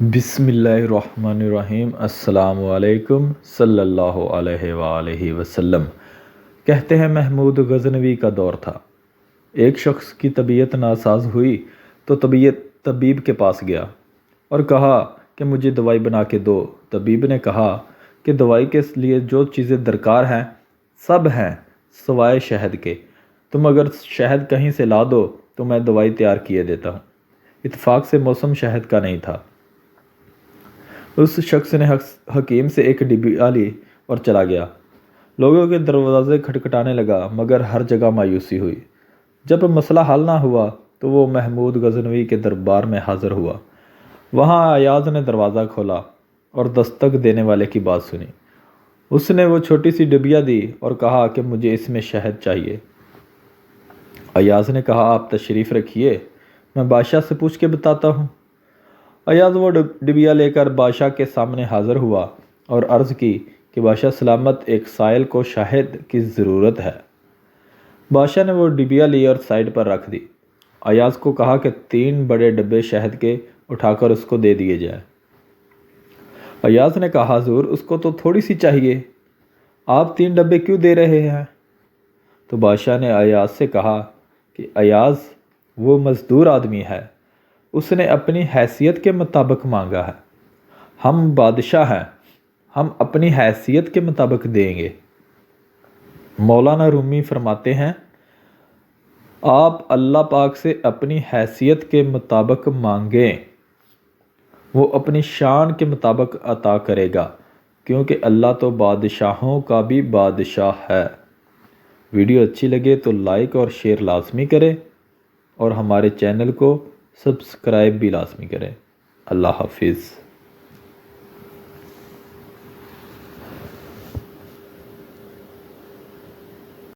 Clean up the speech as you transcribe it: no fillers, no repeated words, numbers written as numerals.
بسم اللہ الرحمن الرحیم۔ السلام علیکم صلی اللہ علیہ وآلہ وسلم۔ کہتے ہیں محمود غزنوی کا دور تھا۔ ایک شخص کی طبیعت ناساز ہوئی تو طبیب کے پاس گیا اور کہا کہ مجھے دوائی بنا کے دو۔ طبیب نے کہا کہ دوائی کے لیے جو چیزیں درکار ہیں سب ہیں سوائے شہد کے، تم اگر شہد کہیں سے لا دو تو میں دوائی تیار کیے دیتا ہوں۔ اتفاق سے موسم شہد کا نہیں تھا۔ اس شخص نے حکیم سے ایک ڈبیا لی اور چلا گیا۔ لوگوں کے دروازے کھٹکھٹانے لگا مگر ہر جگہ مایوسی ہوئی۔ جب مسئلہ حل نہ ہوا تو وہ محمود غزنوی کے دربار میں حاضر ہوا۔ وہاں ایاز نے دروازہ کھولا اور دستک دینے والے کی بات سنی۔ اس نے وہ چھوٹی سی ڈبیا دی اور کہا کہ مجھے اس میں شہد چاہیے۔ ایاز نے کہا آپ تشریف رکھیے، میں بادشاہ سے پوچھ کے بتاتا ہوں۔ ایاز وہ ڈبیا لے کر بادشاہ کے سامنے حاضر ہوا اور عرض کی کہ بادشاہ سلامت، ایک سائل کو شہد کی ضرورت ہے۔ بادشاہ نے وہ ڈبیا لی اور سائڈ پر رکھ دی۔ ایاز کو کہا کہ 3 بڑے ڈبے شہد کے اٹھا کر اس کو دے دیے جائیں۔ ایاز نے کہا حضور اس کو تو تھوڑی سی چاہیے، آپ 3 ڈبے کیوں دے رہے ہیں؟ تو بادشاہ نے ایاز سے کہا کہ ایاز وہ مزدور آدمی ہے، اس نے اپنی حیثیت کے مطابق مانگا ہے، ہم بادشاہ ہیں، ہم اپنی حیثیت کے مطابق دیں گے۔ مولانا رومی فرماتے ہیں آپ اللہ پاک سے اپنی حیثیت کے مطابق مانگیں، وہ اپنی شان کے مطابق عطا کرے گا، کیونکہ اللہ تو بادشاہوں کا بھی بادشاہ ہے۔ ویڈیو اچھی لگے تو لائک اور شیئر لازمی کریں اور ہمارے چینل کو سبسکرائب بھی لازمی کریں۔ اللہ حافظ۔